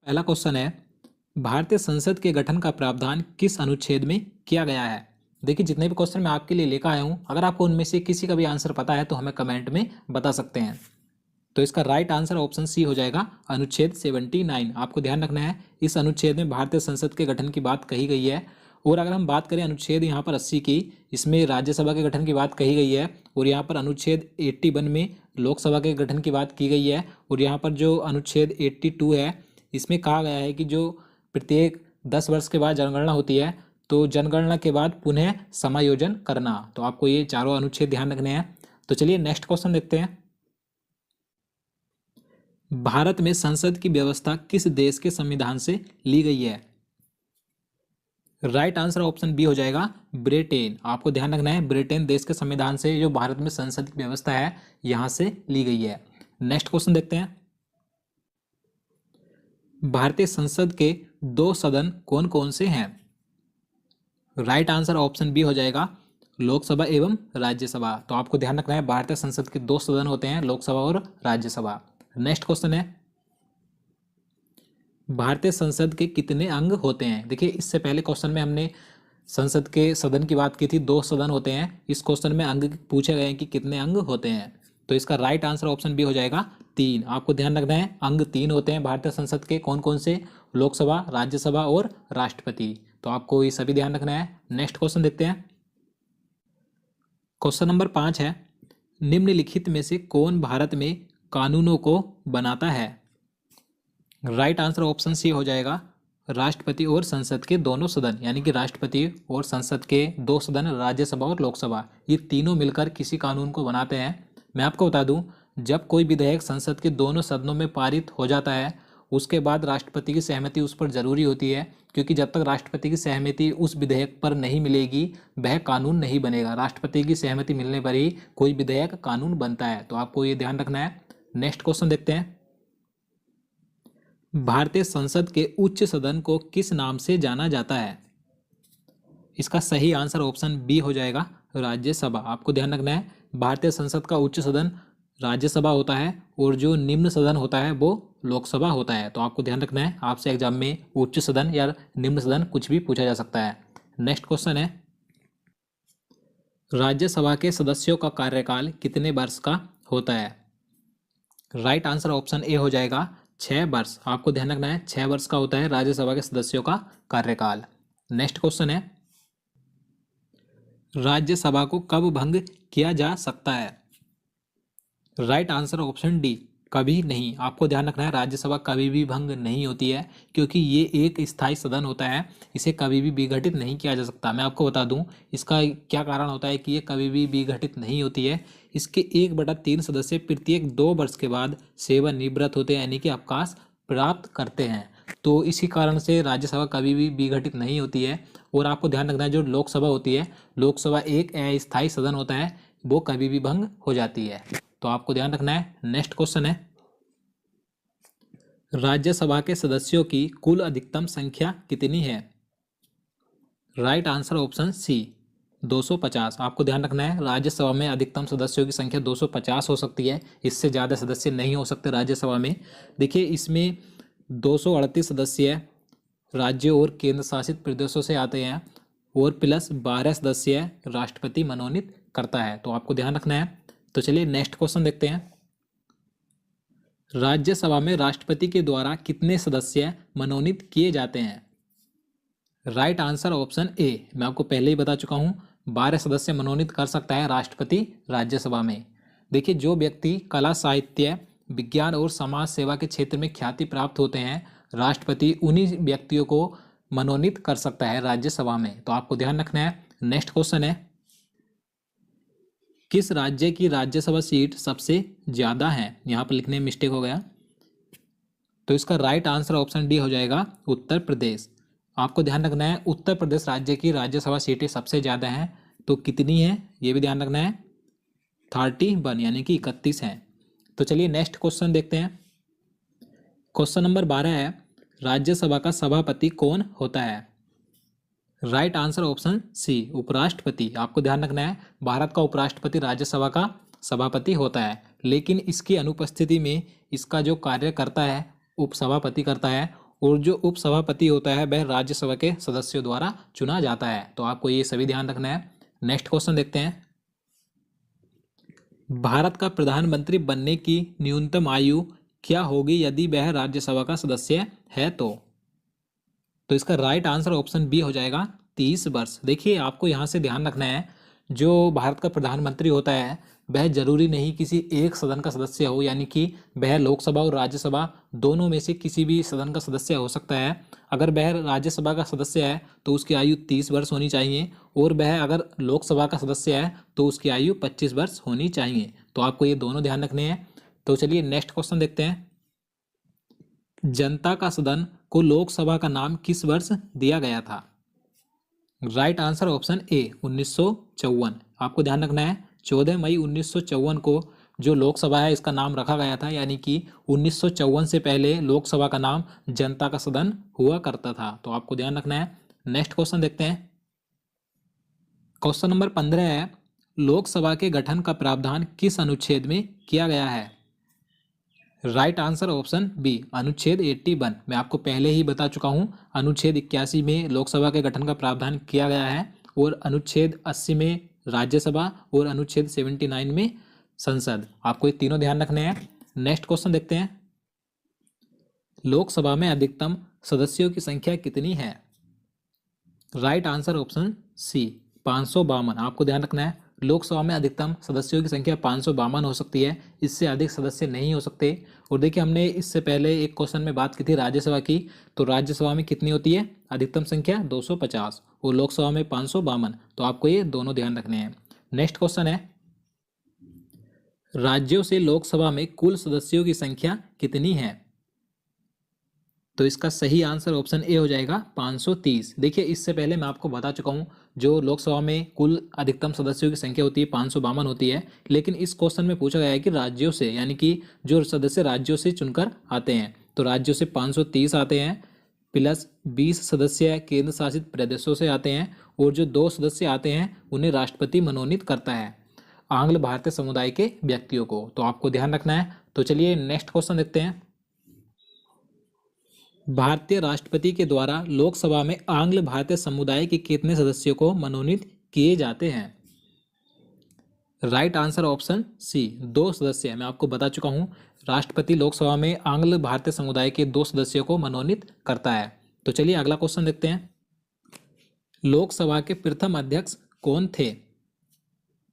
पहला क्वेश्चन है, भारतीय संसद के गठन का प्रावधान किस अनुच्छेद में किया गया है। देखिए, जितने भी क्वेश्चन मैं आपके लिए लेकर आया हूं, अगर आपको उनमें से किसी का भी आंसर पता है तो हमें कमेंट में बता सकते हैं। तो इसका राइट आंसर ऑप्शन सी हो जाएगा, अनुच्छेद 79। आपको ध्यान रखना है, इस अनुच्छेद में भारतीय संसद के गठन की बात कही गई है। और अगर हम बात करें अनुच्छेद यहाँ पर 80 की, इसमें राज्यसभा के गठन की बात कही गई है। और यहाँ पर अनुच्छेद 81 में लोकसभा के गठन की बात की गई है। और यहाँ पर जो अनुच्छेद 82 है, इसमें कहा गया है कि जो प्रत्येक 10 वर्ष के बाद जनगणना होती है, तो जनगणना के बाद पुनः समायोजन करना। तो आपको ये चारों अनुच्छेद ध्यान रखने हैं। तो चलिए नेक्स्ट क्वेश्चन देखते हैं। भारत में संसद की व्यवस्था किस देश के संविधान से ली गई है। राइट आंसर ऑप्शन बी हो जाएगा, ब्रिटेन। आपको ध्यान रखना है, ब्रिटेन देश के संविधान से जो भारत में संसद की व्यवस्था है यहां से ली गई है। नेक्स्ट क्वेश्चन देखते हैं। भारतीय संसद के दो सदन कौन कौन से हैं। राइट आंसर ऑप्शन बी हो जाएगा, लोकसभा एवं राज्यसभा। तो आपको ध्यान रखना है, भारतीय संसद के दो सदन होते हैं, लोकसभा और राज्यसभा। नेक्स्ट क्वेश्चन है, भारतीय संसद के कितने अंग होते हैं। देखिए, इससे पहले क्वेश्चन में हमने संसद के सदन की बात की थी, दो सदन होते हैं। इस क्वेश्चन में अंग पूछे गए हैं कि कितने अंग होते हैं। तो इसका राइट आंसर ऑप्शन बी हो जाएगा, 3। आपको ध्यान रखना है, अंग 3 होते हैं भारतीय संसद के। कौन कौन से, लोकसभा, राज्यसभा और राष्ट्रपति। तो आपको ये सभी ध्यान रखना है। नेक्स्ट क्वेश्चन देखते हैं। क्वेश्चन नंबर 5 है, निम्नलिखित में से कौन भारत में कानूनों को बनाता है। राइट आंसर ऑप्शन सी हो जाएगा, राष्ट्रपति और संसद के दोनों सदन, यानी कि राष्ट्रपति और संसद के दो सदन, राज्यसभा और लोकसभा, ये तीनों मिलकर किसी कानून को बनाते हैं। मैं आपको बता दूं, जब कोई विधेयक संसद के दोनों सदनों में पारित हो जाता है, उसके बाद राष्ट्रपति की सहमति उस पर जरूरी होती है, क्योंकि जब तक राष्ट्रपति की सहमति उस विधेयक पर नहीं मिलेगी वह कानून नहीं बनेगा। राष्ट्रपति की सहमति मिलने पर ही कोई विधेयक कानून बनता है। तो आपको ये ध्यान रखना है। नेक्स्ट क्वेश्चन देखते हैं। भारतीय संसद के उच्च सदन को किस नाम से जाना जाता है। इसका सही आंसर ऑप्शन बी हो जाएगा, राज्यसभा। आपको ध्यान रखना है, भारतीय संसद का उच्च सदन राज्यसभा होता है और जो निम्न सदन होता है वो लोकसभा होता है। तो आपको ध्यान रखना है, आपसे एग्जाम में उच्च सदन या निम्न सदन कुछ भी पूछा जा सकता है। नेक्स्ट क्वेश्चन है, राज्यसभा के सदस्यों का कार्यकाल कितने वर्ष का होता है। राइट आंसर ऑप्शन ए हो जाएगा, 6 वर्ष। आपको ध्यान रखना है, 6 वर्ष का होता है राज्यसभा के सदस्यों का कार्यकाल। नेक्स्ट क्वेश्चन है, राज्यसभा को कब भंग किया जा सकता है। राइट आंसर ऑप्शन डी, कभी नहीं। आपको ध्यान रखना है, राज्यसभा कभी भी भंग नहीं होती है, क्योंकि ये एक स्थायी सदन होता है, इसे कभी भी विघटित नहीं किया जा सकता। मैं आपको बता दूं इसका क्या कारण होता है कि ये कभी भी विघटित नहीं होती है। इसके 1/3 सदस्य प्रत्येक 2 वर्ष के बाद सेवानिवृत्त होते हैं, यानी कि अवकाश प्राप्त करते हैं। तो इसी कारण से राज्यसभा कभी भी विघटित नहीं होती है। और आपको ध्यान रखना है, जो लोकसभा होती है, लोकसभा एक अस्थायी सदन होता है, वो कभी भी भंग हो जाती है। तो आपको ध्यान रखना है। नेक्स्ट क्वेश्चन है, राज्यसभा के सदस्यों की कुल अधिकतम संख्या कितनी है। Right answer option C, 250। आपको ध्यान रखना है, राज्यसभा में अधिकतम सदस्यों की संख्या 250 हो सकती है, इससे ज़्यादा सदस्य नहीं हो सकते राज्यसभा में। देखिए, इसमें 238 सदस्य राज्यों और केंद्र शासित प्रदेशों से आते हैं और प्लस 12 सदस्य राष्ट्रपति मनोनीत करता है। तो आपको ध्यान रखना है। तो चलिए नेक्स्ट क्वेश्चन देखते हैं। राज्यसभा में राष्ट्रपति के द्वारा कितने सदस्य मनोनीत किए जाते हैं। राइट आंसर ऑप्शन ए, मैं आपको पहले ही बता चुका हूं, 12 सदस्य मनोनीत कर सकता है राष्ट्रपति राज्यसभा में। देखिए, जो व्यक्ति कला, साहित्य, विज्ञान और समाज सेवा के क्षेत्र में ख्याति प्राप्त होते हैं, राष्ट्रपति उन्हीं व्यक्तियों को मनोनीत कर सकता है राज्यसभा में। तो आपको ध्यान रखना है। नेक्स्ट क्वेश्चन है, किस राज्य की राज्यसभा सीट सबसे ज्यादा है। यहां पर लिखने में मिस्टेक हो गया, तो इसका राइट आंसर ऑप्शन डी हो जाएगा, उत्तर प्रदेश। आपको ध्यान रखना है, उत्तर प्रदेश राज्य की राज्यसभा सीटें सबसे ज्यादा हैं। तो कितनी है ये भी ध्यान रखना है, 31, यानी कि 31 है। तो चलिए नेक्स्ट क्वेश्चन देखते हैं। क्वेश्चन नंबर 12 है, राज्यसभा का सभापति कौन होता है। राइट आंसर ऑप्शन सी, उपराष्ट्रपति। आपको ध्यान रखना है, भारत का उपराष्ट्रपति राज्यसभा का सभापति होता है, लेकिन इसकी अनुपस्थिति में इसका जो कार्य करता है उपसभापति करता है, और जो उपसभापति होता है वह राज्यसभा के सदस्यों द्वारा चुना जाता है। तो आपको ये सभी ध्यान रखना है। नेक्स्ट क्वेश्चन देखते हैं। भारत का प्रधानमंत्री बनने की न्यूनतम आयु क्या होगी यदि वह राज्यसभा का सदस्य है तो इसका राइट आंसर ऑप्शन बी हो जाएगा 30 वर्ष। देखिए आपको यहाँ से ध्यान रखना है, जो भारत का प्रधानमंत्री होता है वह जरूरी नहीं किसी एक सदन का सदस्य हो, यानी कि वह लोकसभा और राज्यसभा दोनों में से किसी भी सदन का सदस्य हो सकता है। अगर वह राज्यसभा का सदस्य है तो उसकी आयु 30 वर्ष होनी चाहिए, और वह अगर लोकसभा का सदस्य है तो उसकी आयु 25 वर्ष होनी चाहिए। तो आपको ये दोनों ध्यान रखने हैं। तो चलिए नेक्स्ट क्वेश्चन देखते हैं। जनता का सदन को लोकसभा का नाम किस वर्ष दिया गया था? Right answer option A 1954। आपको ध्यान रखना है 14 मई 1954 को जो लोकसभा है इसका नाम रखा गया था, यानी कि 1954 से पहले लोकसभा का नाम जनता का सदन हुआ करता था। तो आपको ध्यान रखना है। नेक्स्ट क्वेश्चन देखते हैं। क्वेश्चन नंबर 15 है, लोकसभा के गठन का प्रावधान किस अनुच्छेद में किया गया है? राइट आंसर ऑप्शन बी अनुच्छेद 81। मैं आपको पहले ही बता चुका हूं, अनुच्छेद 81 में लोकसभा के गठन का प्रावधान किया गया है, और अनुच्छेद 80 में राज्यसभा, और अनुच्छेद 79 में संसद। आपको ये तीनों ध्यान रखने हैं। नेक्स्ट क्वेश्चन देखते हैं। लोकसभा में अधिकतम सदस्यों की संख्या कितनी है? Right answer option C 552। आपको ध्यान रखना है लोकसभा में अधिकतम सदस्यों की संख्या 552 हो सकती है, इससे अधिक सदस्य नहीं हो सकते। और देखिए हमने इससे पहले एक क्वेश्चन में बात की थी राज्यसभा की, तो राज्यसभा में कितनी होती है अधिकतम संख्या? 250, और लोकसभा में 552। तो आपको ये दोनों ध्यान रखने हैं। नेक्स्ट क्वेश्चन है, राज्यों से लोकसभा में कुल सदस्यों की संख्या कितनी है? तो इसका सही आंसर ऑप्शन ए हो जाएगा 530। देखिए इससे पहले मैं आपको बता चुका हूँ जो लोकसभा में कुल अधिकतम सदस्यों की संख्या होती है 552 होती है, लेकिन इस क्वेश्चन में पूछा गया है कि राज्यों से, यानी कि जो सदस्य राज्यों से चुनकर आते हैं, तो राज्यों से 530 आते हैं, प्लस 20 सदस्य केंद्र शासित प्रदेशों से आते हैं, और जो 2 सदस्य आते हैं उन्हें राष्ट्रपति मनोनीत करता है आंग्ल भारतीय समुदाय के व्यक्तियों को। तो आपको ध्यान रखना है। तो चलिए नेक्स्ट क्वेश्चन देखते हैं। भारतीय राष्ट्रपति के द्वारा लोकसभा में आंग्ल भारतीय समुदाय के कितने सदस्यों को मनोनीत किए जाते हैं? राइट आंसर ऑप्शन सी 2 सदस्य। मैं आपको बता चुका हूं राष्ट्रपति लोकसभा में आंग्ल भारतीय समुदाय के 2 सदस्यों को मनोनीत करता है। तो चलिए अगला क्वेश्चन देखते हैं। लोकसभा के प्रथम अध्यक्ष कौन थे?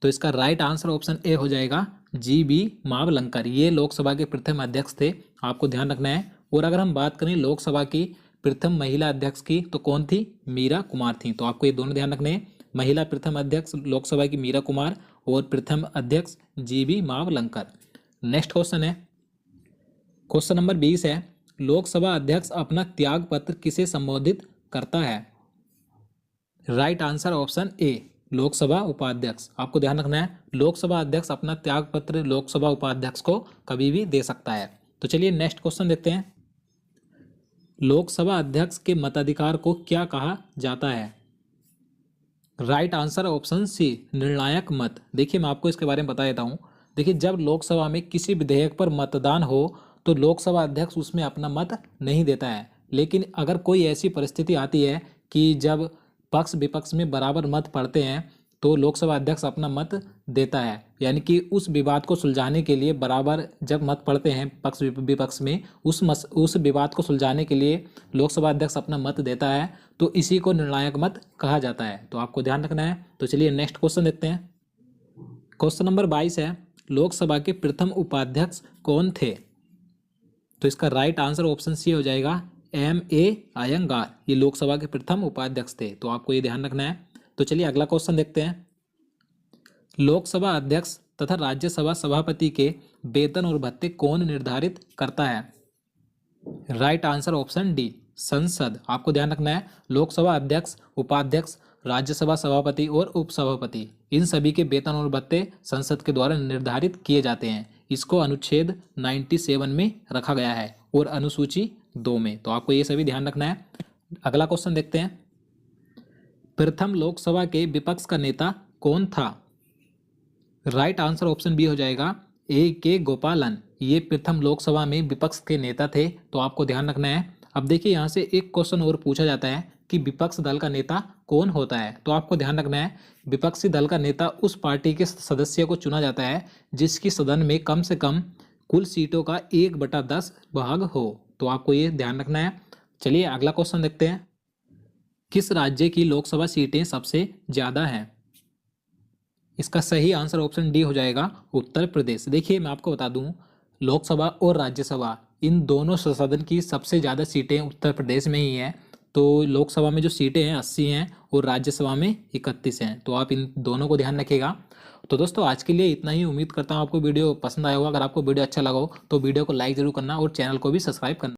तो इसका राइट आंसर ऑप्शन ए हो जाएगा GB मावलंकर। ये लोकसभा के प्रथम अध्यक्ष थे, आपको ध्यान रखना है। और अगर हम बात करें लोकसभा की प्रथम महिला अध्यक्ष की तो कौन थी? मीरा कुमार थी। तो आपको ये दोनों ध्यान रखने हैं। महिला प्रथम अध्यक्ष लोकसभा की मीरा कुमार, और प्रथम अध्यक्ष GB मावलंकर। नेक्स्ट क्वेश्चन है, क्वेश्चन नंबर 20 है, लोकसभा अध्यक्ष अपना त्याग पत्र किसे संबोधित करता है? Right answer option A Lok Sabha उपाध्यक्ष। आपको ध्यान रखना है लोकसभा अध्यक्ष अपना त्याग पत्र लोकसभा उपाध्यक्ष को कभी भी दे सकता है। तो चलिए नेक्स्ट क्वेश्चन देखते हैं। लोकसभा अध्यक्ष के मताधिकार को क्या कहा जाता है? राइट आंसर ऑप्शन सी निर्णायक मत। देखिए मैं आपको इसके बारे में बता देता हूँ। देखिए जब लोकसभा में किसी विधेयक पर मतदान हो तो लोकसभा अध्यक्ष उसमें अपना मत नहीं देता है, लेकिन अगर कोई ऐसी परिस्थिति आती है कि जब पक्ष विपक्ष में बराबर मत पड़ते हैं तो लोकसभा अध्यक्ष अपना मत देता है, यानी कि उस विवाद को सुलझाने के लिए बराबर जब मत पड़ते हैं पक्ष विपक्ष में, उस विवाद को सुलझाने के लिए लोकसभा अध्यक्ष अपना मत देता है, तो इसी को निर्णायक मत कहा जाता है। तो आपको ध्यान रखना है। तो चलिए नेक्स्ट क्वेश्चन देखते हैं। क्वेश्चन नंबर 22 है, लोकसभा के प्रथम उपाध्यक्ष कौन थे? तो इसका राइट आंसर ऑप्शन सी हो जाएगा MA अयंगार। ये लोकसभा के प्रथम उपाध्यक्ष थे। तो आपको ये ध्यान रखना है। तो चलिए अगला क्वेश्चन देखते हैं। लोकसभा अध्यक्ष तथा राज्यसभा सभापति के वेतन और भत्ते कौन निर्धारित करता है? राइट आंसर ऑप्शन डी संसद। आपको ध्यान रखना है लोकसभा अध्यक्ष, उपाध्यक्ष, राज्यसभा सभापति और उपसभापति, इन सभी के वेतन और भत्ते संसद के द्वारा निर्धारित किए जाते हैं। इसको अनुच्छेद 97 में रखा गया है और अनुसूची 2 में। तो आपको ये सभी ध्यान रखना है। अगला क्वेश्चन देखते हैं। प्रथम लोकसभा के विपक्ष का नेता कौन था? राइट आंसर ऑप्शन बी हो जाएगा AK गोपालन। ये प्रथम लोकसभा में विपक्ष के नेता थे। तो आपको ध्यान रखना है अब देखिए यहाँ से एक क्वेश्चन और पूछा जाता है कि विपक्ष दल का नेता कौन होता है। तो आपको ध्यान रखना है, विपक्षी दल का नेता उस पार्टी के सदस्य को चुना जाता है जिसकी सदन में कम से कम कुल सीटों का 1/10 भाग हो। तो आपको ये ध्यान रखना है। चलिए अगला क्वेश्चन देखते हैं। किस राज्य की लोकसभा सीटें सबसे ज्यादा हैं? इसका सही आंसर ऑप्शन डी हो जाएगा, उत्तर प्रदेश। देखिए मैं आपको बता दूं, लोकसभा और राज्यसभा इन दोनों सदन की सबसे ज़्यादा सीटें उत्तर प्रदेश में ही हैं। तो लोकसभा में जो सीटें हैं 80 हैं और राज्यसभा में 31 हैं। तो आप इन दोनों को ध्यान रखिएगा। तो दोस्तों आज के लिए इतना ही। उम्मीद करता हूँ आपको वीडियो पसंद आया होगा। अगर आपको वीडियो अच्छा लगा हो तो वीडियो को लाइक जरूर करना और चैनल को भी सब्सक्राइब करना।